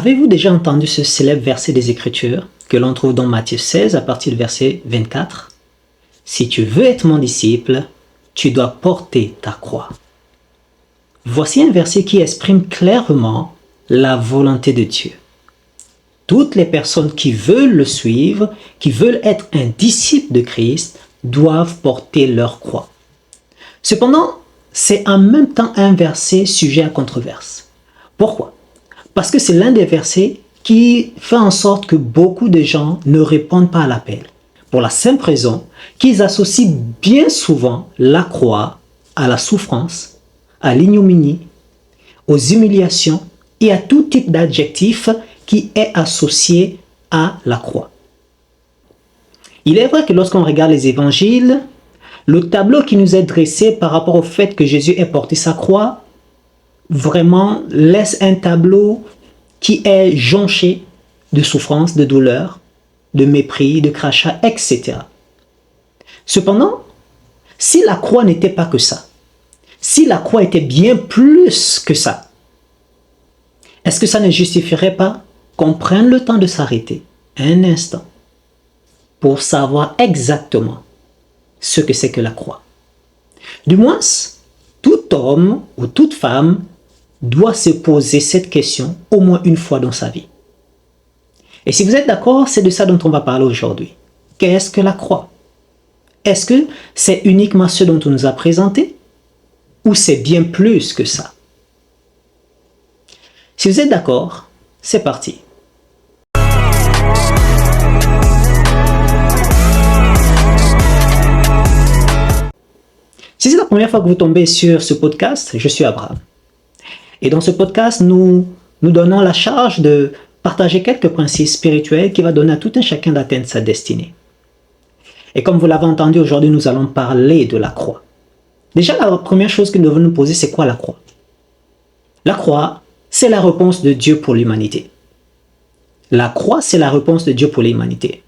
Avez-vous déjà entendu ce célèbre verset des Écritures que l'on trouve dans Matthieu 16 à partir du verset 24? Si tu veux être mon disciple, tu dois porter ta croix. Voici un verset qui exprime clairement la volonté de Dieu. Toutes les personnes qui veulent le suivre, qui veulent être un disciple de Christ, doivent porter leur croix. Cependant, c'est en même temps un verset sujet à controverse. Pourquoi? Parce que c'est l'un des versets qui fait en sorte que beaucoup de gens ne répondent pas à l'appel. Pour la simple raison qu'ils associent bien souvent la croix à la souffrance, à l'ignominie, aux humiliations et à tout type d'adjectif qui est associé à la croix. Il est vrai que lorsqu'on regarde les évangiles, le tableau qui nous est dressé par rapport au fait que Jésus ait porté sa croix vraiment laisse un tableau qui est jonché de souffrance, de douleur, de mépris, de crachat, etc. Cependant, si la croix n'était pas que ça, si la croix était bien plus que ça, est-ce que ça ne justifierait pas qu'on prenne le temps de s'arrêter un instant pour savoir exactement ce que c'est que la croix? Du moins, tout homme ou toute femme doit se poser cette question au moins une fois dans sa vie. Et si vous êtes d'accord, c'est de ça dont on va parler aujourd'hui. Qu'est-ce que la croix? Est-ce que c'est uniquement ce dont on nous a présenté? Ou c'est bien plus que ça? Si vous êtes d'accord, c'est parti. Si c'est la première fois que vous tombez sur ce podcast, je suis Abraham. Et dans ce podcast, nous donnons la charge de partager quelques principes spirituels qui vont donner à tout un chacun d'atteindre sa destinée. Et comme vous l'avez entendu, aujourd'hui, nous allons parler de la croix. Déjà, la première chose que nous devons nous poser, c'est quoi la croix? La croix, c'est la réponse de Dieu pour l'humanité. La croix, c'est la réponse de Dieu pour l'humanité.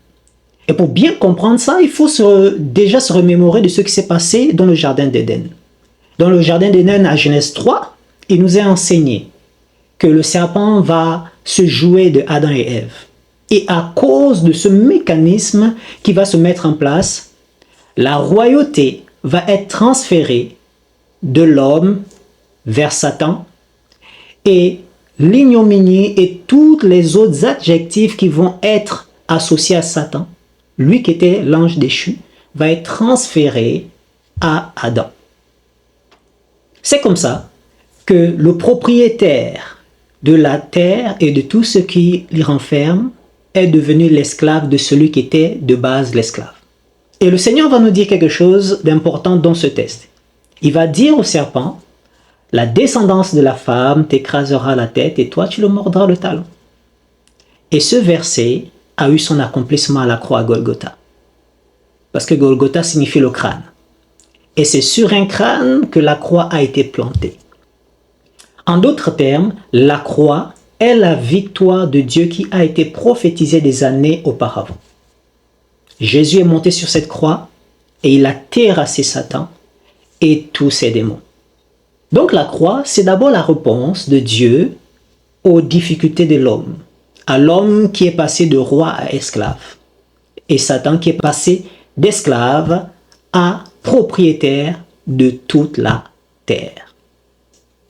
Et pour bien comprendre ça, il faut déjà se remémorer de ce qui s'est passé dans le Jardin d'Éden. Dans le Jardin d'Éden, à Genèse 3, il nous est enseigné que le serpent va se jouer de Adam et Ève. Et à cause de ce mécanisme qui va se mettre en place, la royauté va être transférée de l'homme vers Satan et l'ignominie et tous les autres adjectifs qui vont être associés à Satan, lui qui était l'ange déchu, va être transféré à Adam. C'est comme ça que le propriétaire de la terre et de tout ce qui l'y renferme est devenu l'esclave de celui qui était de base l'esclave. Et le Seigneur va nous dire quelque chose d'important dans ce texte. Il va dire au serpent, la descendance de la femme t'écrasera la tête et toi tu le mordras le talon. Et ce verset a eu son accomplissement à la croix à Golgotha. Parce que Golgotha signifie le crâne. Et c'est sur un crâne que la croix a été plantée. En d'autres termes, la croix est la victoire de Dieu qui a été prophétisée des années auparavant. Jésus est monté sur cette croix et il a terrassé Satan et tous ses démons. Donc la croix, c'est d'abord la réponse de Dieu aux difficultés de l'homme, à l'homme qui est passé de roi à esclave, et Satan qui est passé d'esclave à propriétaire de toute la terre.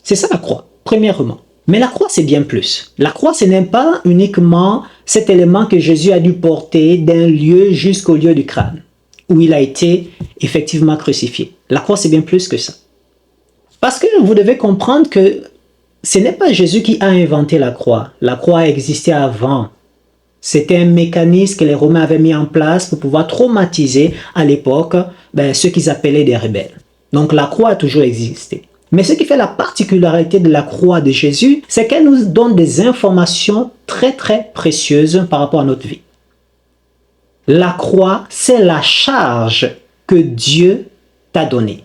C'est ça la croix, premièrement. Mais la croix, c'est bien plus. La croix, ce n'est pas uniquement cet élément que Jésus a dû porter d'un lieu jusqu'au lieu du crâne, où il a été effectivement crucifié. La croix, c'est bien plus que ça. Parce que vous devez comprendre que ce n'est pas Jésus qui a inventé la croix. La croix a existé avant. C'était un mécanisme que les Romains avaient mis en place pour pouvoir traumatiser à l'époque ceux qu'ils appelaient des rebelles. Donc la croix a toujours existé. Mais ce qui fait la particularité de la croix de Jésus, c'est qu'elle nous donne des informations très très précieuses par rapport à notre vie. La croix, c'est la charge que Dieu t'a donnée.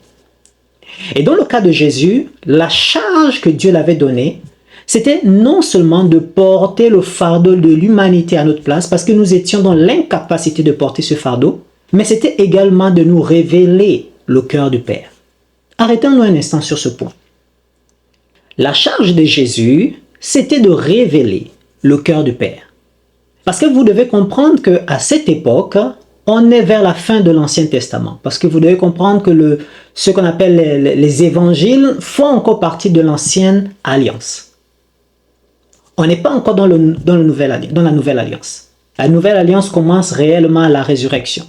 Et dans le cas de Jésus, la charge que Dieu l'avait donnée, c'était non seulement de porter le fardeau de l'humanité à notre place, parce que nous étions dans l'incapacité de porter ce fardeau, mais c'était également de nous révéler le cœur du Père. Arrêtons-nous un instant sur ce point. La charge de Jésus, c'était de révéler le cœur du Père. Parce que vous devez comprendre qu'à cette époque, on est vers la fin de l'Ancien Testament. Parce que vous devez comprendre que ce qu'on appelle les évangiles font encore partie de l'Ancienne Alliance. On n'est pas encore dans la Nouvelle Alliance. La Nouvelle Alliance commence réellement à la résurrection.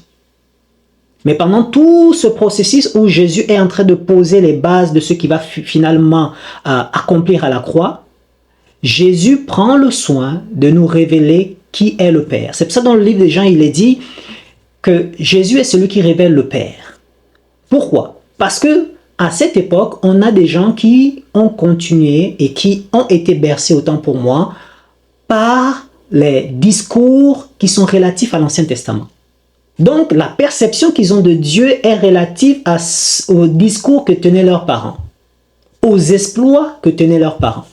Mais pendant tout ce processus où Jésus est en train de poser les bases de ce qu'il va finalement accomplir à la croix, Jésus prend le soin de nous révéler qui est le Père. C'est pour ça que dans le livre de Jean, il est dit que Jésus est celui qui révèle le Père. Pourquoi? Parce que à cette époque, on a des gens qui ont continué et qui ont été bercés, autant pour moi, par les discours qui sont relatifs à l'Ancien Testament. Donc, la perception qu'ils ont de Dieu est relative au discours que tenaient leurs parents, aux exploits que tenaient leurs parents.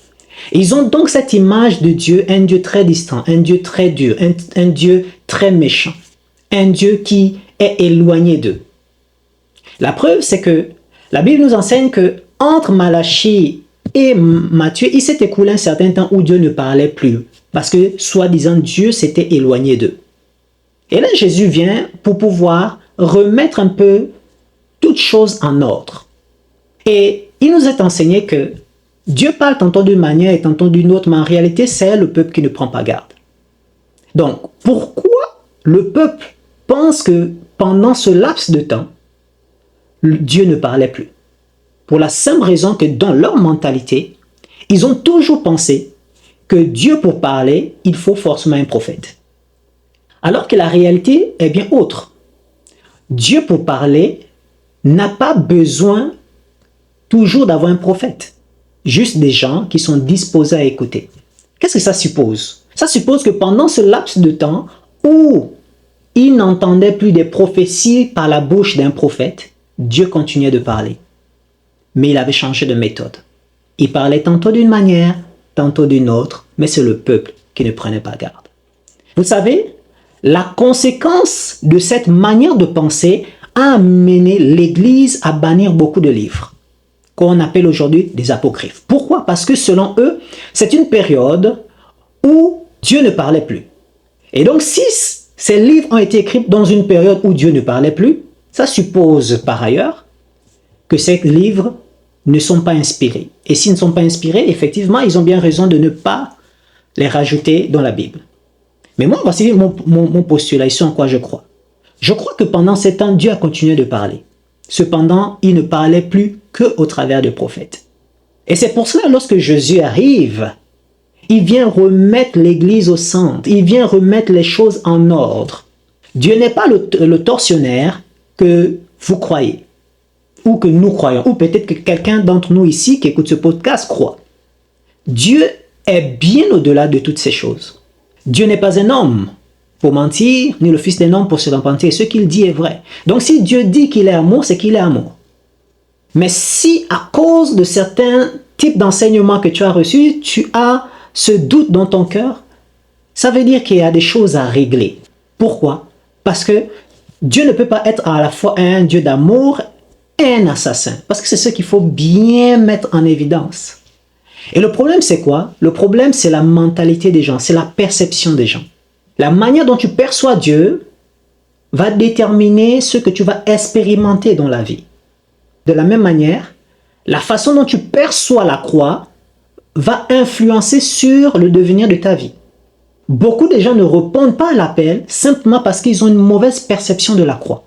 Ils ont donc cette image de Dieu, un Dieu très distant, un Dieu très dur, un Dieu très méchant, un Dieu qui est éloigné d'eux. La preuve, c'est que la Bible nous enseigne que entre Malachie et Matthieu, il s'est écoulé un certain temps où Dieu ne parlait plus, parce que, soi-disant, Dieu s'était éloigné d'eux. Et là, Jésus vient pour pouvoir remettre un peu toutes choses en ordre. Et il nous est enseigné que Dieu parle tantôt d'une manière et tantôt d'une autre, mais en réalité, c'est le peuple qui ne prend pas garde. Donc, pourquoi le peuple pense que pendant ce laps de temps, Dieu ne parlait plus? Pour la simple raison que dans leur mentalité, ils ont toujours pensé que Dieu, pour parler, il faut forcément un prophète. Alors que la réalité est bien autre. Dieu, pour parler, n'a pas besoin toujours d'avoir un prophète. Juste des gens qui sont disposés à écouter. Qu'est-ce que ça suppose? Ça suppose que pendant ce laps de temps où ils n'entendaient plus des prophéties par la bouche d'un prophète, Dieu continuait de parler. Mais il avait changé de méthode. Il parlait tantôt d'une manière, tantôt d'une autre, mais c'est le peuple qui ne prenait pas garde. Vous savez, la conséquence de cette manière de penser a amené l'Église à bannir beaucoup de livres, qu'on appelle aujourd'hui des apocryphes. Pourquoi? Parce que selon eux, c'est une période où Dieu ne parlait plus. Et donc, si ces livres ont été écrits dans une période où Dieu ne parlait plus, ça suppose par ailleurs que ces livres ne sont pas inspirés. Et s'ils ne sont pas inspirés, effectivement, ils ont bien raison de ne pas les rajouter dans la Bible. Mais moi, voici mon postulat, ici en quoi je crois. Je crois que pendant ces temps, Dieu a continué de parler. Cependant, il ne parlait plus qu'au travers des prophètes. Et c'est pour cela, lorsque Jésus arrive, il vient remettre l'Église au centre. Il vient remettre les choses en ordre. Dieu n'est pas le tortionnaire que vous croyez, ou que nous croyons, ou peut-être que quelqu'un d'entre nous ici qui écoute ce podcast croit. Dieu est bien au-delà de toutes ces choses. Dieu n'est pas un homme pour mentir, ni le fils d'un homme pour se repentir. Ce qu'il dit est vrai. Donc si Dieu dit qu'il est amour, c'est qu'il est amour. Mais si à cause de certains types d'enseignements que tu as reçus, tu as ce doute dans ton cœur, ça veut dire qu'il y a des choses à régler. Pourquoi? Parce que Dieu ne peut pas être à la fois un Dieu d'amour et un assassin. Parce que c'est ce qu'il faut bien mettre en évidence. Et le problème, c'est quoi? Le problème, c'est la mentalité des gens, c'est la perception des gens. La manière dont tu perçois Dieu va déterminer ce que tu vas expérimenter dans la vie. De la même manière, la façon dont tu perçois la croix va influencer sur le devenir de ta vie. Beaucoup de gens ne répondent pas à l'appel simplement parce qu'ils ont une mauvaise perception de la croix.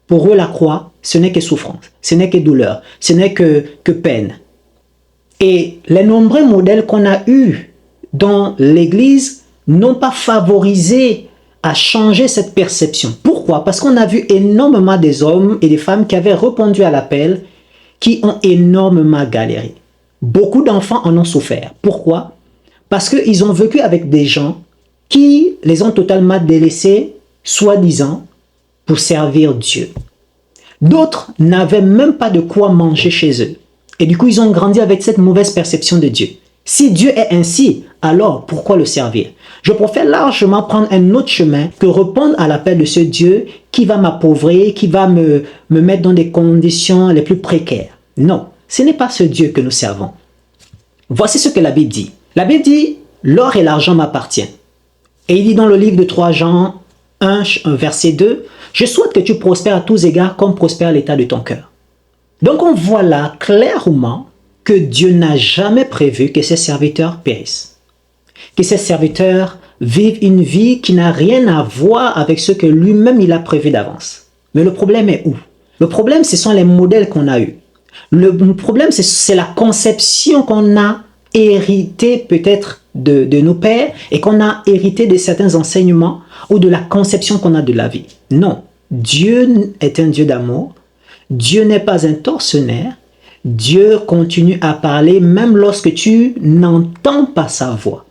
Pour eux, la croix, ce n'est que souffrance, ce n'est que douleur, ce n'est que peine. Et les nombreux modèles qu'on a eus dans l'Église n'ont pas favorisé à changer cette perception. Pourquoi? Parce qu'on a vu énormément des hommes et des femmes qui avaient répondu à l'appel, qui ont énormément galéré. Beaucoup d'enfants en ont souffert. Pourquoi? Parce qu'ils ont vécu avec des gens qui les ont totalement délaissés, soi-disant, pour servir Dieu. D'autres n'avaient même pas de quoi manger chez eux. Et du coup, ils ont grandi avec cette mauvaise perception de Dieu. Si Dieu est ainsi, alors pourquoi le servir? Je préfère largement prendre un autre chemin que répondre à l'appel de ce Dieu qui va m'appauvrir, qui va me mettre dans des conditions les plus précaires. Non, ce n'est pas ce Dieu que nous servons. Voici ce que la Bible dit. La Bible dit l'or et l'argent m'appartiennent. Et il dit dans le livre de 3 Jean 1, verset 2, « Je souhaite que tu prospères à tous égards comme prospère l'état de ton cœur. » Donc on voit là clairement que Dieu n'a jamais prévu que ses serviteurs périssent, que ses serviteurs vivent une vie qui n'a rien à voir avec ce que lui-même il a prévu d'avance. Mais le problème est où? Le problème, ce sont les modèles qu'on a eus. Le problème, c'est la conception qu'on a héritée peut-être de nos pères et qu'on a hérité de certains enseignements ou de la conception qu'on a de la vie. Non, Dieu est un Dieu d'amour. Dieu n'est pas un tortionnaire. Dieu continue à parler même lorsque tu n'entends pas sa voix.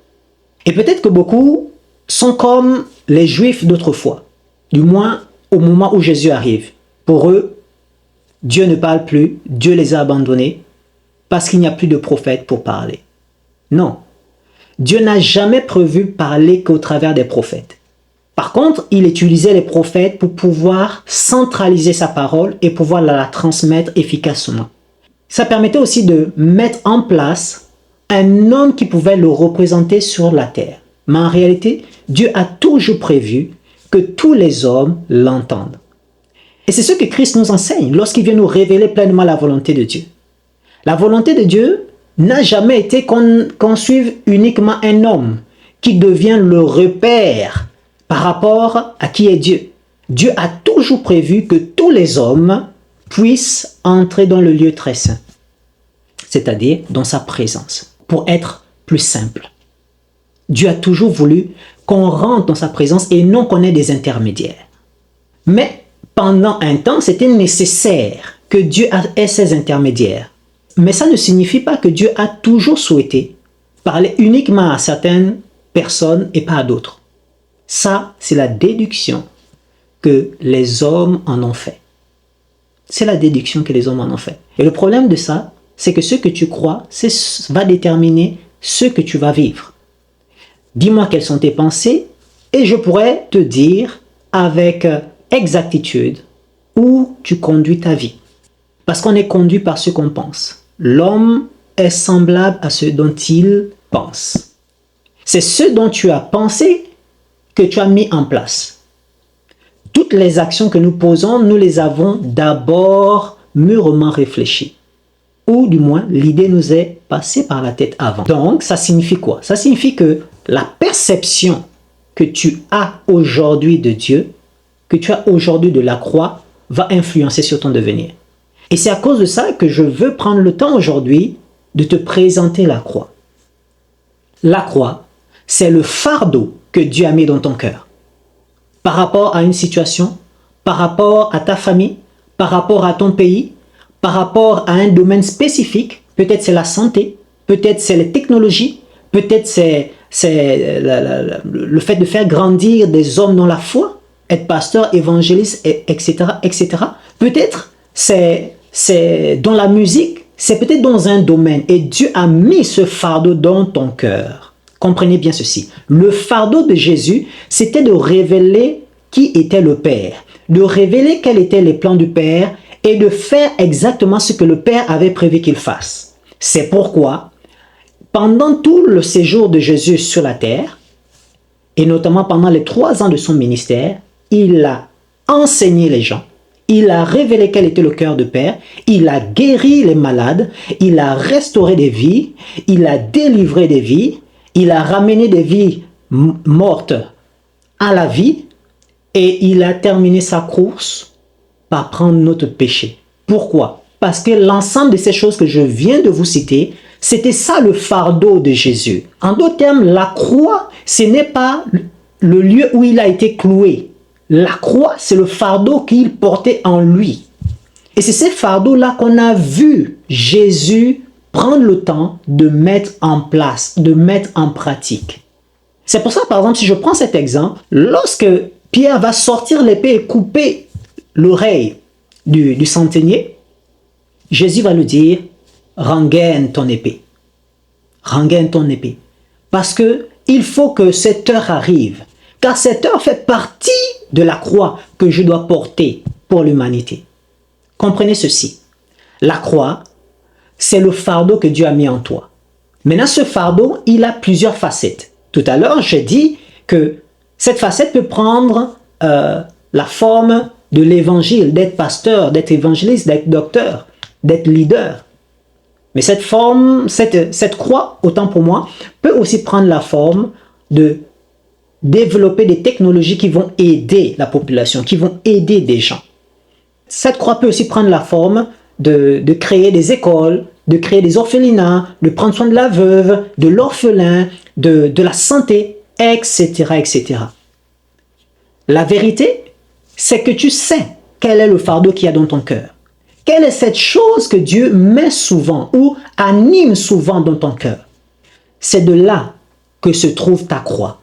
Et peut-être que beaucoup sont comme les Juifs d'autrefois, du moins au moment où Jésus arrive. Pour eux, Dieu ne parle plus, Dieu les a abandonnés parce qu'il n'y a plus de prophètes pour parler. Non, Dieu n'a jamais prévu parler qu'au travers des prophètes. Par contre, il utilisait les prophètes pour pouvoir centraliser sa parole et pouvoir la transmettre efficacement. Ça permettait aussi de mettre en place un homme qui pouvait le représenter sur la terre. Mais en réalité, Dieu a toujours prévu que tous les hommes l'entendent. Et c'est ce que Christ nous enseigne lorsqu'il vient nous révéler pleinement la volonté de Dieu. La volonté de Dieu n'a jamais été qu'on suive uniquement un homme qui devient le repère par rapport à qui est Dieu. Dieu a toujours prévu que tous les hommes puissent entrer dans le lieu très saint, c'est-à-dire dans sa présence, pour être plus simple. Dieu a toujours voulu qu'on rentre dans sa présence et non qu'on ait des intermédiaires. Mais pendant un temps, c'était nécessaire que Dieu ait ses intermédiaires. Mais ça ne signifie pas que Dieu a toujours souhaité parler uniquement à certaines personnes et pas à d'autres. Ça, c'est la déduction que les hommes en ont fait. C'est la déduction que les hommes en ont fait. Et le problème de ça, c'est que ce que tu crois, va déterminer ce que tu vas vivre. Dis-moi quelles sont tes pensées et je pourrais te dire avec exactitude où tu conduis ta vie. Parce qu'on est conduit par ce qu'on pense. L'homme est semblable à ce dont il pense. C'est ce dont tu as pensé que tu as mis en place. Toutes les actions que nous posons, nous les avons d'abord mûrement réfléchies. Ou du moins, l'idée nous est passée par la tête avant. Donc, ça signifie quoi? Ça signifie que la perception que tu as aujourd'hui de Dieu, que tu as aujourd'hui de la croix, va influencer sur ton devenir. Et c'est à cause de ça que je veux prendre le temps aujourd'hui de te présenter la croix. La croix, c'est le fardeau que Dieu a mis dans ton cœur. Par rapport à une situation, par rapport à ta famille, par rapport à ton pays, par rapport à un domaine spécifique, peut-être c'est la santé, peut-être c'est les technologies, peut-être c'est le fait de faire grandir des hommes dans la foi, être pasteur, évangéliste, etc., etc. Peut-être c'est dans la musique, c'est peut-être dans un domaine. Et Dieu a mis ce fardeau dans ton cœur. Comprenez bien ceci. Le fardeau de Jésus, c'était de révéler qui était le Père, de révéler quels étaient les plans du Père et de faire exactement ce que le Père avait prévu qu'il fasse. C'est pourquoi, pendant tout le séjour de Jésus sur la terre, et notamment pendant les 3 ans de son ministère, il a enseigné les gens, il a révélé quel était le cœur de Père, il a guéri les malades, il a restauré des vies, il a délivré des vies, il a ramené des vies mortes à la vie et il a terminé sa course par prendre notre péché. Pourquoi? Parce que l'ensemble de ces choses que je viens de vous citer, c'était ça le fardeau de Jésus. En d'autres termes, la croix, ce n'est pas le lieu où il a été cloué. La croix, c'est le fardeau qu'il portait en lui. Et c'est ce fardeau-là qu'on a vu Jésus prendre le temps de mettre en place, de mettre en pratique. C'est pour ça, par exemple, si je prends cet exemple, lorsque Pierre va sortir l'épée et couper l'oreille du centenier, Jésus va lui dire, rengaine ton épée. Rengaine ton épée. Parce que il faut que cette heure arrive. Car cette heure fait partie de la croix que je dois porter pour l'humanité. Comprenez ceci. La croix, c'est le fardeau que Dieu a mis en toi. Maintenant, ce fardeau, il a plusieurs facettes. Tout à l'heure, j'ai dit que cette facette peut prendre la forme de l'évangile, d'être pasteur, d'être évangéliste, d'être docteur, d'être leader. Mais cette forme, cette croix, autant pour moi, peut aussi prendre la forme de développer des technologies qui vont aider la population, qui vont aider des gens. Cette croix peut aussi prendre la forme de créer des écoles, de créer des orphelinats, de prendre soin de la veuve, de l'orphelin, de la santé, etc., etc. La vérité, c'est que tu sais quel est le fardeau qu'il y a dans ton cœur. Quelle est cette chose que Dieu met souvent ou anime souvent dans ton cœur? C'est de là que se trouve ta croix.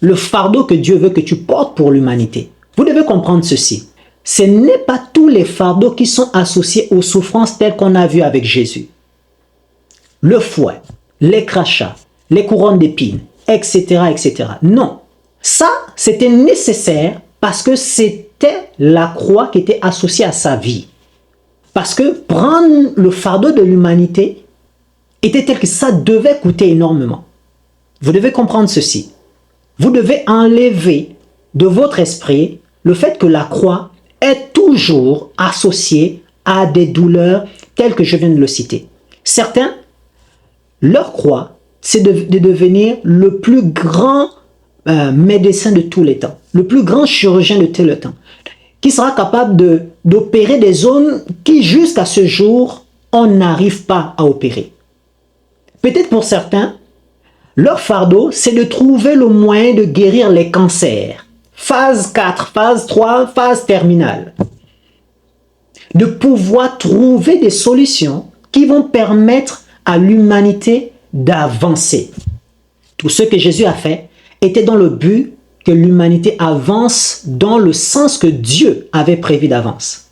Le fardeau que Dieu veut que tu portes pour l'humanité. Vous devez comprendre ceci. Ce n'est pas tous les fardeaux qui sont associés aux souffrances telles qu'on a vu avec Jésus. Le fouet, les crachats, les couronnes d'épines, etc., etc. Non. Ça, c'était nécessaire parce que c'était la croix qui était associée à sa vie. Parce que prendre le fardeau de l'humanité était tel que ça devait coûter énormément. Vous devez comprendre ceci. Vous devez enlever de votre esprit le fait que la croix est toujours associée à des douleurs telles que je viens de le citer. Certains, leur croix, c'est de devenir le plus grand médecin de tous les temps, le plus grand chirurgien de tous les temps, qui sera capable d'opérer des zones qui, jusqu'à ce jour, on n'arrive pas à opérer. Peut-être pour certains, leur fardeau, c'est de trouver le moyen de guérir les cancers. Phase 4, phase 3, phase terminale. De pouvoir trouver des solutions qui vont permettre à l'humanité d'avancer. Tout ce que Jésus a fait était dans le but que l'humanité avance dans le sens que Dieu avait prévu d'avance.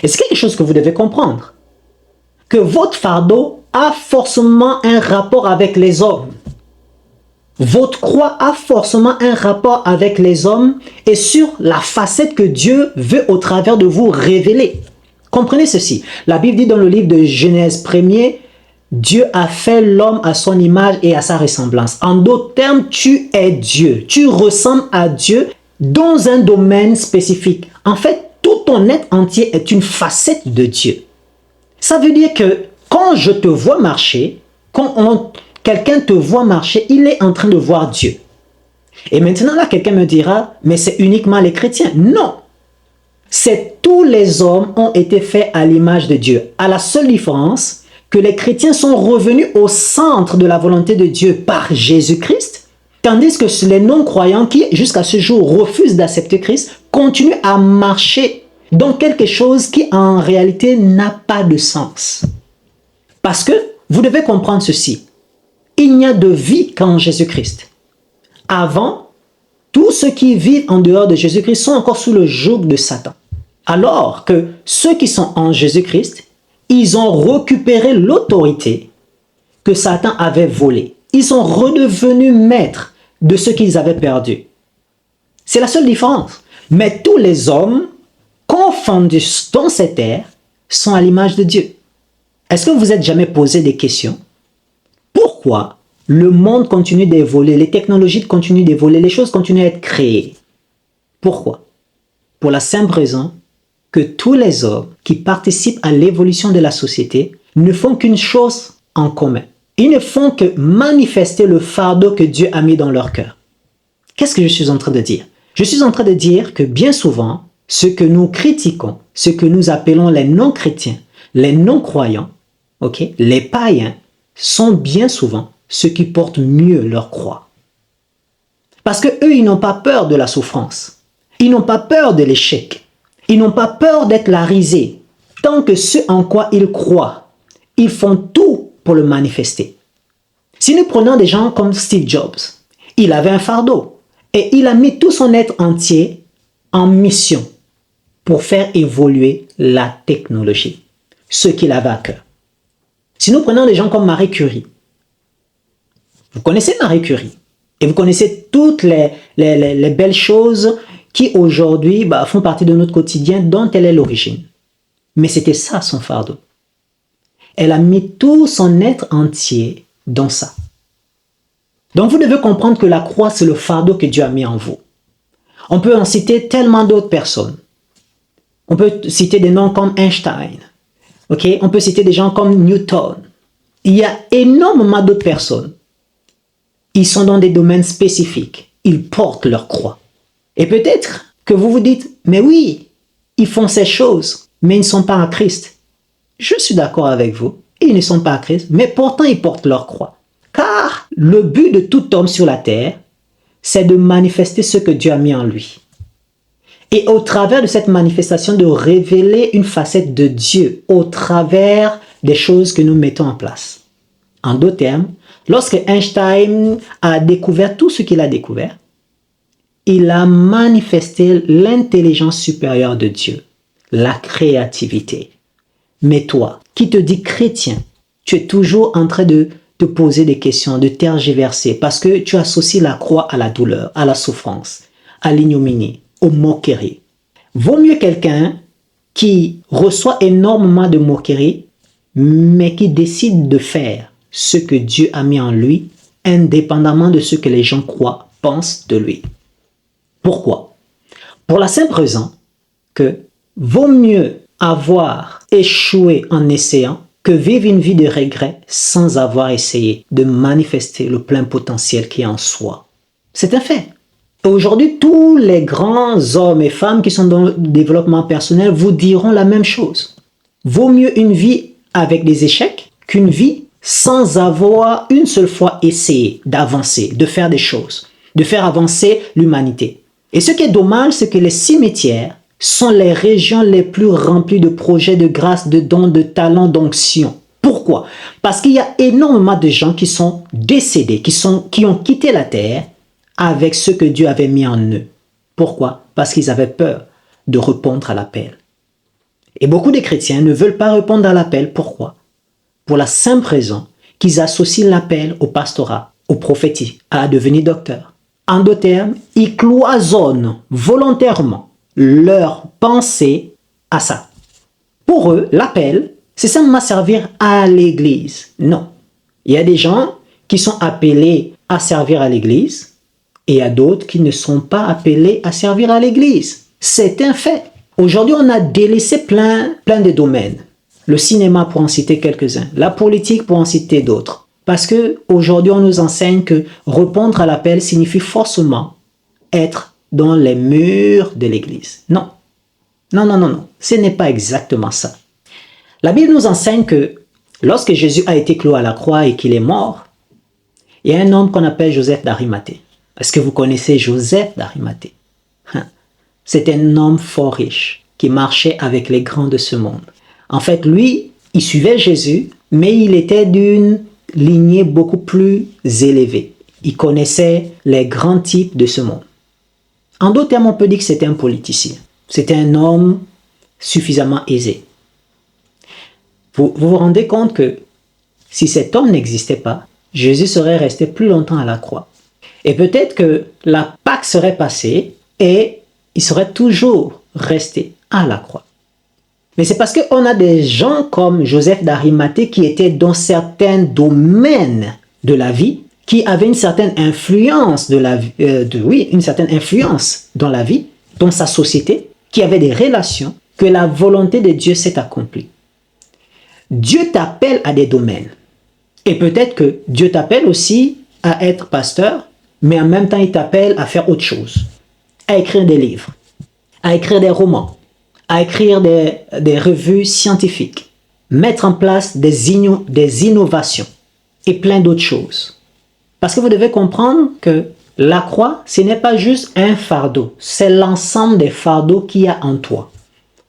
Et c'est quelque chose que vous devez comprendre. Que votre fardeau a forcément un rapport avec les hommes. Votre croix a forcément un rapport avec les hommes et sur la facette que Dieu veut au travers de vous révéler. Comprenez ceci. La Bible dit dans le livre de Genèse 1er, Dieu a fait l'homme à son image et à sa ressemblance. En d'autres termes, tu es Dieu. Tu ressembles à Dieu dans un domaine spécifique. En fait, tout ton être entier est une facette de Dieu. Ça veut dire que quand je te vois marcher, quand quelqu'un te voit marcher, il est en train de voir Dieu. Et maintenant, là, quelqu'un me dira, mais c'est uniquement les chrétiens. Non. C'est tous les hommes ont été faits à l'image de Dieu. À la seule différence que les chrétiens sont revenus au centre de la volonté de Dieu par Jésus-Christ, tandis que les non-croyants qui, jusqu'à ce jour, refusent d'accepter Christ, continuent à marcher dans quelque chose qui, en réalité, n'a pas de sens. Parce que, vous devez comprendre ceci, il n'y a de vie qu'en Jésus-Christ. Avant, tous ceux qui vivent en dehors de Jésus-Christ sont encore sous le joug de Satan. Alors que ceux qui sont en Jésus-Christ, ils ont récupéré l'autorité que Satan avait volée. Ils sont redevenus maîtres de ce qu'ils avaient perdu. C'est la seule différence. Mais tous les hommes confondus dans cette ère sont à l'image de Dieu. Est-ce que vous vous êtes jamais posé des questions? Pourquoi le monde continue d'évoluer, les technologies continuent d'évoluer, les choses continuent à être créées? Pourquoi? Pour la simple raison que tous les hommes qui participent à l'évolution de la société ne font qu'une chose en commun. Ils ne font que manifester le fardeau que Dieu a mis dans leur cœur. Qu'est-ce que je suis en train de dire? Je suis en train de dire que bien souvent, ce que nous critiquons, ce que nous appelons les non-chrétiens, les non-croyants, les païens, sont bien souvent ceux qui portent mieux leur croix. Parce que eux, ils n'ont pas peur de la souffrance. Ils n'ont pas peur de l'échec. Ils n'ont pas peur d'être la risée. Tant que ce en quoi ils croient, ils font tout pour le manifester. Si nous prenons des gens comme Steve Jobs, il avait un fardeau et il a mis tout son être entier en mission pour faire évoluer la technologie, ce qu'il avait à cœur. Si nous prenons des gens comme Marie Curie, vous connaissez Marie Curie et vous connaissez toutes les belles choses qui aujourd'hui font partie de notre quotidien dont elle est l'origine. Mais c'était ça son fardeau. Elle a mis tout son être entier dans ça. Donc vous devez comprendre que la croix, c'est le fardeau que Dieu a mis en vous. On peut en citer tellement d'autres personnes. On peut citer des noms comme Einstein. Okay? On peut citer des gens comme Newton. Il y a énormément d'autres personnes. Ils sont dans des domaines spécifiques. Ils portent leur croix. Et peut-être que vous vous dites, mais oui, ils font ces choses, mais ils ne sont pas en Christ. Je suis d'accord avec vous. Ils ne sont pas en Christ, mais pourtant ils portent leur croix. Car le but de tout homme sur la terre, c'est de manifester ce que Dieu a mis en lui. Et au travers de cette manifestation, de révéler une facette de Dieu au travers des choses que nous mettons en place. En d'autres termes, lorsque Einstein a découvert tout ce qu'il a découvert, il a manifesté l'intelligence supérieure de Dieu, la créativité. Mais toi, qui te dis chrétien, tu es toujours en train de te poser des questions, de tergiverser, parce que tu associes la croix à la douleur, à la souffrance, à l'ignominie, aux moqueries. Vaut mieux quelqu'un qui reçoit énormément de moqueries, mais qui décide de faire ce que Dieu a mis en lui, indépendamment de ce que les gens croient, pensent de lui. Pourquoi? Pour la simple raison que vaut mieux avoir échoué en essayant que vivre une vie de regret sans avoir essayé de manifester le plein potentiel qui est en soi. C'est un fait. Aujourd'hui, tous les grands hommes et femmes qui sont dans le développement personnel vous diront la même chose. Vaut mieux une vie avec des échecs qu'une vie sans avoir une seule fois essayé d'avancer, de faire des choses, de faire avancer l'humanité. Et ce qui est dommage, c'est que les cimetières sont les régions les plus remplies de projets, de grâce, de dons, de talents, d'onction. Pourquoi? Parce qu'il y a énormément de gens qui sont décédés, qui ont quitté la terre avec ce que Dieu avait mis en eux. Pourquoi? Parce qu'ils avaient peur de répondre à l'appel. Et beaucoup de chrétiens ne veulent pas répondre à l'appel. Pourquoi? Pour la simple raison qu'ils associent l'appel au pastorat, au prophétique, à devenir docteur. En d'autres termes, ils cloisonnent volontairement leur pensée à ça. Pour eux, l'appel, c'est simplement servir à l'église. Non. Il y a des gens qui sont appelés à servir à l'église et il y a d'autres qui ne sont pas appelés à servir à l'église. C'est un fait. Aujourd'hui, on a délaissé plein de domaines. Le cinéma pour en citer quelques-uns, la politique pour en citer d'autres. Parce que aujourd'hui, on nous enseigne que répondre à l'appel signifie forcément être dans les murs de l'église. Non. Non. Ce n'est pas exactement ça. La Bible nous enseigne que lorsque Jésus a été cloué à la croix et qu'il est mort, il y a un homme qu'on appelle Joseph d'Arimathée. Est-ce que vous connaissez Joseph d'Arimathée? C'est un homme fort riche qui marchait avec les grands de ce monde. En fait, lui, il suivait Jésus, mais il était d'une lignée beaucoup plus élevée. Il connaissait les grands types de ce monde. En d'autres termes, on peut dire que c'était un politicien. C'était un homme suffisamment aisé. Vous vous rendez compte que si cet homme n'existait pas, Jésus serait resté plus longtemps à la croix. Et peut-être que la Pâque serait passée et il serait toujours resté à la croix. Mais c'est parce qu'on a des gens comme Joseph d'Arimathée qui étaient dans certains domaines de la vie, qui avaient une certaine influence une certaine influence dans la vie, dans sa société, qui avaient des relations, que la volonté de Dieu s'est accomplie. Dieu t'appelle à des domaines. Et peut-être que Dieu t'appelle aussi à être pasteur, mais en même temps, il t'appelle à faire autre chose. À écrire des livres, à écrire des romans, à écrire des revues scientifiques, mettre en place des innovations et plein d'autres choses. Parce que vous devez comprendre que la croix, ce n'est pas juste un fardeau, c'est l'ensemble des fardeaux qu'il y a en toi.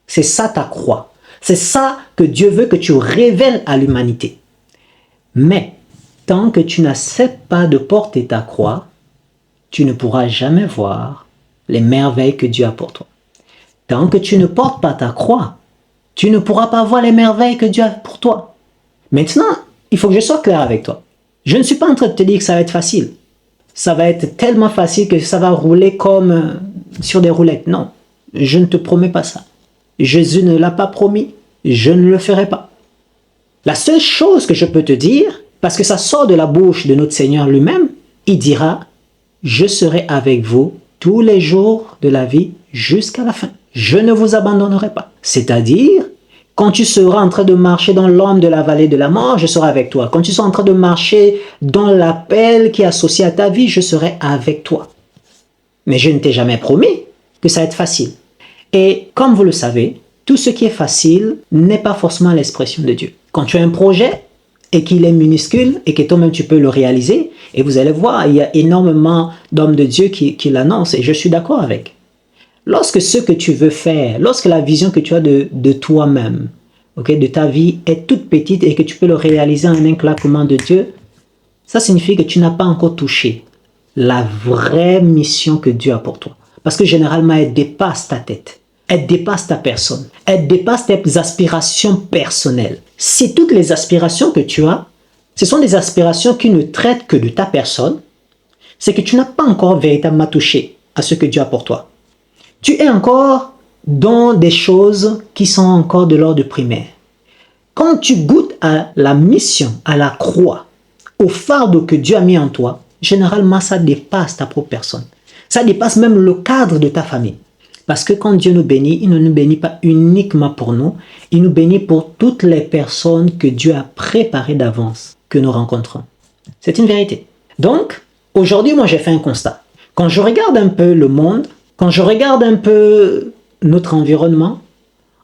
C'est ça ta croix. C'est ça que Dieu veut que tu révèles à l'humanité. Mais tant que tu n'acceptes pas de porter ta croix, tu ne pourras jamais voir les merveilles que Dieu a pour toi. Tant que tu ne portes pas ta croix, tu ne pourras pas voir les merveilles que Dieu a pour toi. Maintenant, il faut que je sois clair avec toi. Je ne suis pas en train de te dire que ça va être facile. Ça va être tellement facile que ça va rouler comme sur des roulettes. Non, je ne te promets pas ça. Jésus ne l'a pas promis. Je ne le ferai pas. La seule chose que je peux te dire, Parce que ça sort de la bouche de notre Seigneur lui-même. Il dira, je serai avec vous tous les jours de la vie jusqu'à la fin. Je ne vous abandonnerai pas. C'est-à-dire, quand tu seras en train de marcher dans l'ombre de la vallée de la mort, je serai avec toi. Quand tu seras en train de marcher dans l'appel qui est associé à ta vie, je serai avec toi. Mais je ne t'ai jamais promis que ça va être facile. Et comme vous le savez, tout ce qui est facile n'est pas forcément l'expression de Dieu. Quand tu as un projet et qu'il est minuscule et que toi-même tu peux le réaliser, et vous allez voir, il y a énormément d'hommes de Dieu qui l'annoncent et je suis d'accord avec. Lorsque ce que tu veux faire, lorsque la vision que tu as de toi-même, de ta vie est toute petite et que tu peux le réaliser en un claquement de Dieu, ça signifie que tu n'as pas encore touché la vraie mission que Dieu a pour toi. Parce que généralement, elle dépasse ta tête. Elle dépasse ta personne. Elle dépasse tes aspirations personnelles. Si toutes les aspirations que tu as, ce sont des aspirations qui ne traitent que de ta personne, c'est que tu n'as pas encore véritablement touché à ce que Dieu a pour toi. Tu es encore dans des choses qui sont encore de l'ordre primaire. Quand tu goûtes à la mission, à la croix, au fardeau que Dieu a mis en toi, généralement ça dépasse ta propre personne. Ça dépasse même le cadre de ta famille. Parce que quand Dieu nous bénit, il ne nous bénit pas uniquement pour nous, il nous bénit pour toutes les personnes que Dieu a préparées d'avance, que nous rencontrons. C'est une vérité. Donc, aujourd'hui, moi j'ai fait un constat. Quand je regarde un peu le monde, quand je regarde un peu notre environnement,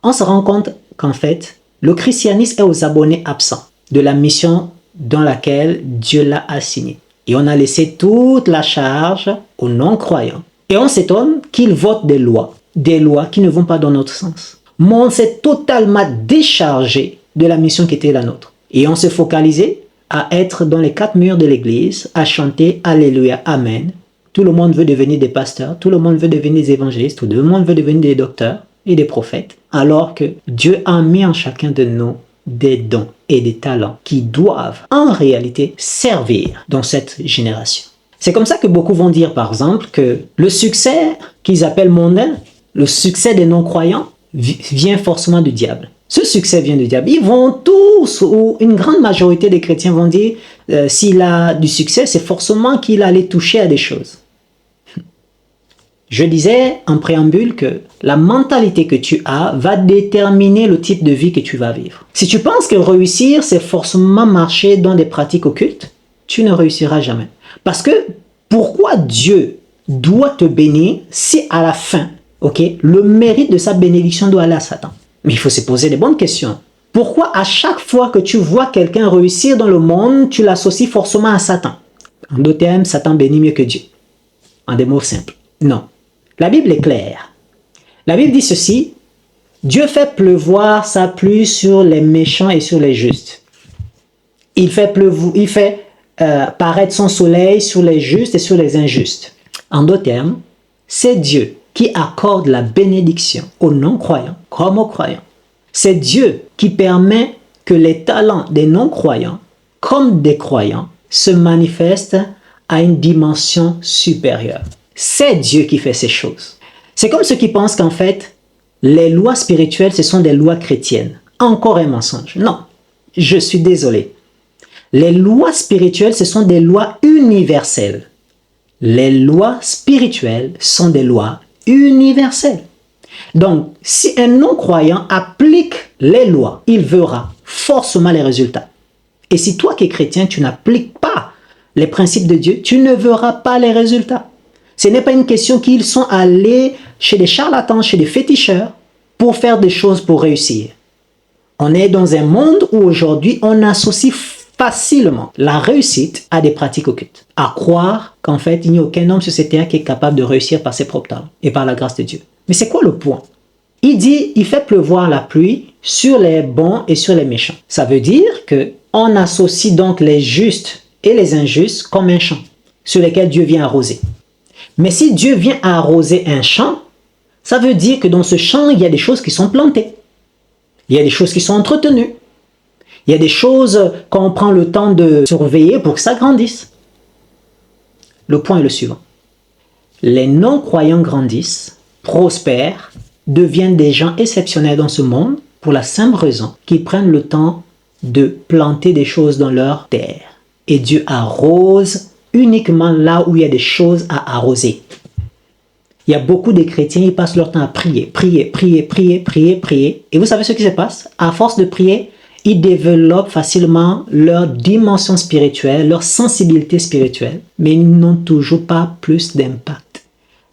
on se rend compte qu'en fait, le christianisme est aux abonnés absents de la mission dans laquelle Dieu l'a assigné. Et on a laissé toute la charge aux non-croyants. Et on s'étonne qu'ils votent des lois qui ne vont pas dans notre sens. Mais on s'est totalement déchargé de la mission qui était la nôtre. Et on s'est focalisé à être dans les 4 murs de l'église, à chanter Alléluia, Amen. Tout le monde veut devenir des pasteurs, tout le monde veut devenir des évangélistes, tout le monde veut devenir des docteurs et des prophètes. Alors que Dieu a mis en chacun de nous des dons et des talents qui doivent en réalité servir dans cette génération. C'est comme ça que beaucoup vont dire par exemple que le succès qu'ils appellent mondain, le succès des non-croyants vient forcément du diable. Ce succès vient du diable. Ils vont tous, ou une grande majorité des chrétiens vont dire s'il a du succès, c'est forcément qu'il allait toucher à des choses. Je disais en préambule que la mentalité que tu as va déterminer le type de vie que tu vas vivre. Si tu penses que réussir, c'est forcément marcher dans des pratiques occultes, tu ne réussiras jamais. Parce que pourquoi Dieu doit te bénir si à la fin, le mérite de sa bénédiction doit aller à Satan? Mais il faut se poser des bonnes questions. Pourquoi à chaque fois que tu vois quelqu'un réussir dans le monde, tu l'associes forcément à Satan? En d'autres termes, Satan bénit mieux que Dieu. En des mots simples. Non. La Bible est claire. La Bible dit ceci, Dieu fait pleuvoir sa pluie sur les méchants et sur les justes. Il fait paraître son soleil sur les justes et sur les injustes. En d'autres termes, c'est Dieu qui accorde la bénédiction aux non-croyants comme aux croyants. C'est Dieu qui permet que les talents des non-croyants comme des croyants se manifestent à une dimension supérieure. C'est Dieu qui fait ces choses. C'est comme ceux qui pensent qu'en fait, les lois spirituelles, ce sont des lois chrétiennes. Encore un mensonge. Non, je suis désolé. Les lois spirituelles, ce sont des lois universelles. Les lois spirituelles sont des lois universelles. Donc, si un non-croyant applique les lois, il verra forcément les résultats. Et si toi qui es chrétien, tu n'appliques pas les principes de Dieu, tu ne verras pas les résultats. Ce n'est pas une question qu'ils sont allés chez des charlatans, chez des féticheurs, pour faire des choses pour réussir. On est dans un monde où aujourd'hui, on associe facilement la réussite à des pratiques occultes. À croire qu'en fait, il n'y a aucun homme sur cette terre qui est capable de réussir par ses propres talents et par la grâce de Dieu. Mais c'est quoi le point? Il dit, il fait pleuvoir la pluie sur les bons et sur les méchants. Ça veut dire qu'on associe donc les justes et les injustes comme un champ sur lequel Dieu vient arroser. Mais si Dieu vient arroser un champ, ça veut dire que dans ce champ, il y a des choses qui sont plantées. Il y a des choses qui sont entretenues. Il y a des choses qu'on prend le temps de surveiller pour que ça grandisse. Le point est le suivant. Les non-croyants grandissent, prospèrent, deviennent des gens exceptionnels dans ce monde pour la simple raison qu'ils prennent le temps de planter des choses dans leur terre. Et Dieu arrose uniquement là où il y a des choses à arroser. Il y a beaucoup de chrétiens, ils passent leur temps à prier. Et vous savez ce qui se passe? À force de prier, ils développent facilement leur dimension spirituelle, leur sensibilité spirituelle, mais ils n'ont toujours pas plus d'impact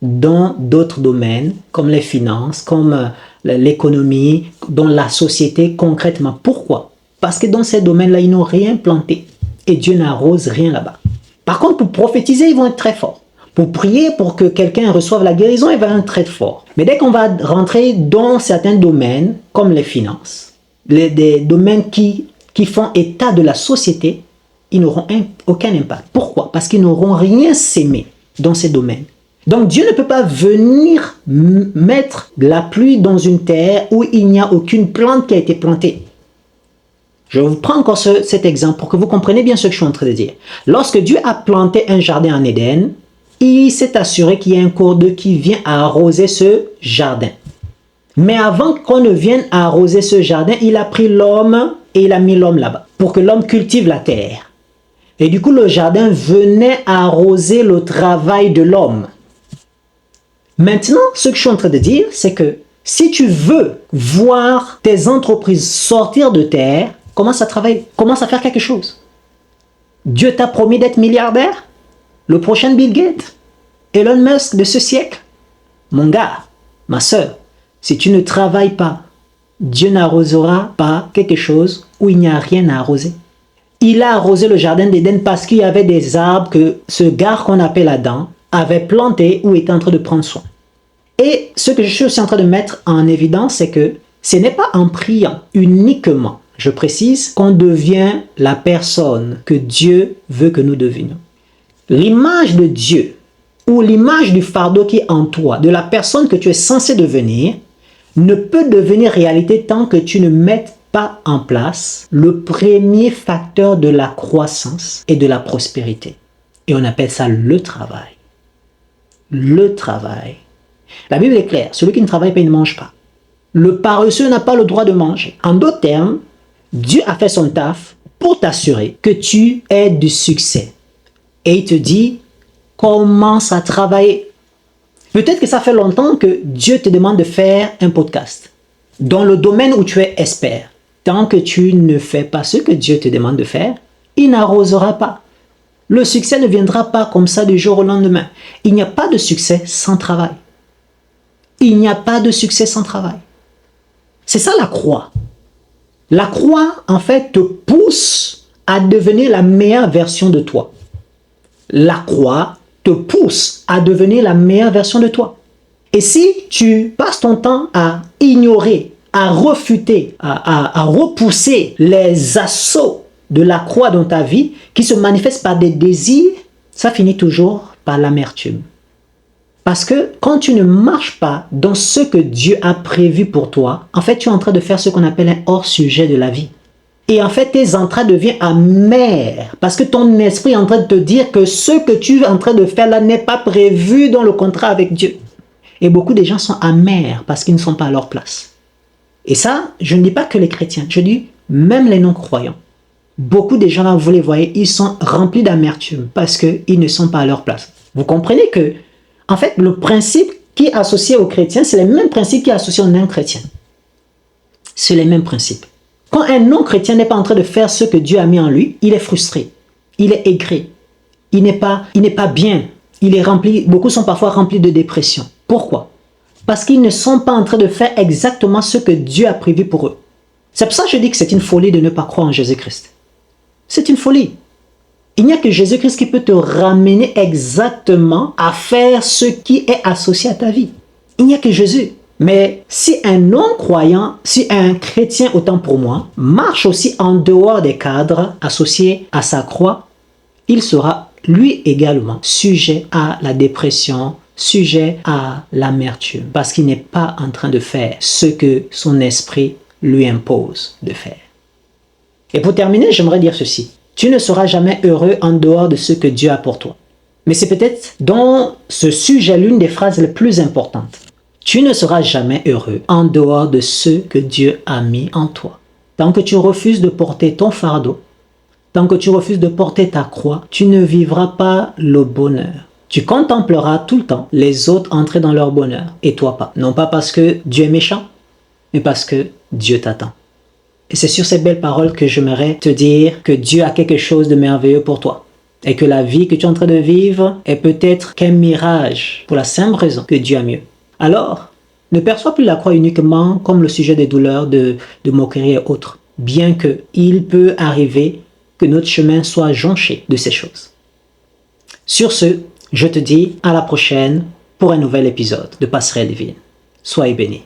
dans d'autres domaines, comme les finances, comme l'économie, dans la société concrètement. Pourquoi? Parce que dans ces domaines-là, ils n'ont rien planté et Dieu n'arrose rien là-bas. Par contre, pour prophétiser, ils vont être très forts. Pour prier pour que quelqu'un reçoive la guérison, il va être très fort. Mais dès qu'on va rentrer dans certains domaines, comme les finances, des domaines qui font état de la société, ils n'auront aucun impact. Pourquoi? Parce qu'ils n'auront rien sémé dans ces domaines. Donc Dieu ne peut pas venir mettre de la pluie dans une terre où il n'y a aucune plante qui a été plantée. Je vous prends encore cet exemple pour que vous compreniez bien ce que je suis en train de dire. Lorsque Dieu a planté un jardin en Éden, il s'est assuré qu'il y a un cours d'eau qui vient arroser ce jardin. Mais avant qu'on ne vienne arroser ce jardin, il a pris l'homme et il a mis l'homme là-bas pour que l'homme cultive la terre. Et du coup, le jardin venait arroser le travail de l'homme. Maintenant, ce que je suis en train de dire, c'est que si tu veux voir tes entreprises sortir de terre, commence à travailler, commence à faire quelque chose. Dieu t'a promis d'être milliardaire? Le prochain Bill Gates, Elon Musk de ce siècle? Mon gars, ma soeur, si tu ne travailles pas, Dieu n'arrosera pas quelque chose où il n'y a rien à arroser. Il a arrosé le jardin d'Éden parce qu'il y avait des arbres que ce gars qu'on appelle Adam avait plantés ou était en train de prendre soin. Et ce que je suis aussi en train de mettre en évidence, c'est que ce n'est pas en priant uniquement, je précise, qu'on devient la personne que Dieu veut que nous devenions. L'image de Dieu ou l'image du fardeau qui est en toi, de la personne que tu es censé devenir, ne peut devenir réalité tant que tu ne mettes pas en place le premier facteur de la croissance et de la prospérité. Et on appelle ça le travail. Le travail. La Bible est claire, celui qui ne travaille pas, il ne mange pas. Le paresseux n'a pas le droit de manger. En d'autres termes, Dieu a fait son taf pour t'assurer que tu aies du succès. Et il te dit, commence à travailler. Peut-être que ça fait longtemps que Dieu te demande de faire un podcast dans le domaine où tu es expert. Tant que tu ne fais pas ce que Dieu te demande de faire, il n'arrosera pas. Le succès ne viendra pas comme ça du jour au lendemain. Il n'y a pas de succès sans travail. Il n'y a pas de succès sans travail. C'est ça la croix. La croix, en fait, te pousse à devenir la meilleure version de toi. La croix te pousse à devenir la meilleure version de toi. Et si tu passes ton temps à ignorer, à refuter, à repousser les assauts de la croix dans ta vie, qui se manifestent par des désirs, ça finit toujours par l'amertume. Parce que quand tu ne marches pas dans ce que Dieu a prévu pour toi, en fait, tu es en train de faire ce qu'on appelle un hors-sujet de la vie. Et en fait, tes entrailles deviennent amères parce que ton esprit est en train de te dire que ce que tu es en train de faire là n'est pas prévu dans le contrat avec Dieu. Et beaucoup de gens sont amers parce qu'ils ne sont pas à leur place. Et ça, je ne dis pas que les chrétiens, je dis même les non-croyants. Beaucoup de gens là, vous les voyez, ils sont remplis d'amertume parce qu'ils ne sont pas à leur place. Vous comprenez que, en fait, le principe qui est associé aux chrétiens, c'est le même principe qui est associé aux non-chrétiens. C'est les mêmes principes. Quand un non-chrétien n'est pas en train de faire ce que Dieu a mis en lui, il est frustré, il est aigri, il n'est pas bien, il est rempli, beaucoup sont parfois remplis de dépression. Pourquoi? Parce qu'ils ne sont pas en train de faire exactement ce que Dieu a prévu pour eux. C'est pour ça que je dis que c'est une folie de ne pas croire en Jésus-Christ. C'est une folie. Il n'y a que Jésus-Christ qui peut te ramener exactement à faire ce qui est associé à ta vie. Il n'y a que Jésus. Mais si un non-croyant, si un chrétien, autant pour moi, marche aussi en dehors des cadres associés à sa croix, il sera lui également sujet à la dépression, sujet à l'amertume, parce qu'il n'est pas en train de faire ce que son esprit lui impose de faire. Et pour terminer, j'aimerais dire ceci. Tu ne seras jamais heureux en dehors de ce que Dieu a pour toi. Mais c'est peut-être dans ce sujet l'une des phrases les plus importantes. Tu ne seras jamais heureux en dehors de ce que Dieu a mis en toi. Tant que tu refuses de porter ton fardeau, tant que tu refuses de porter ta croix, tu ne vivras pas le bonheur. Tu contempleras tout le temps les autres entrer dans leur bonheur et toi pas. Non pas parce que Dieu est méchant, mais parce que Dieu t'attend. Et c'est sur ces belles paroles que j'aimerais te dire que Dieu a quelque chose de merveilleux pour toi. Et que la vie que tu es en train de vivre est peut-être qu'un mirage pour la simple raison que Dieu a mieux. Alors, ne perçois plus la croix uniquement comme le sujet des douleurs, de moquerie et autres. Bien qu'il peut arriver que notre chemin soit jonché de ces choses. Sur ce, je te dis à la prochaine pour un nouvel épisode de Passerelle Divine. Soyez bénis.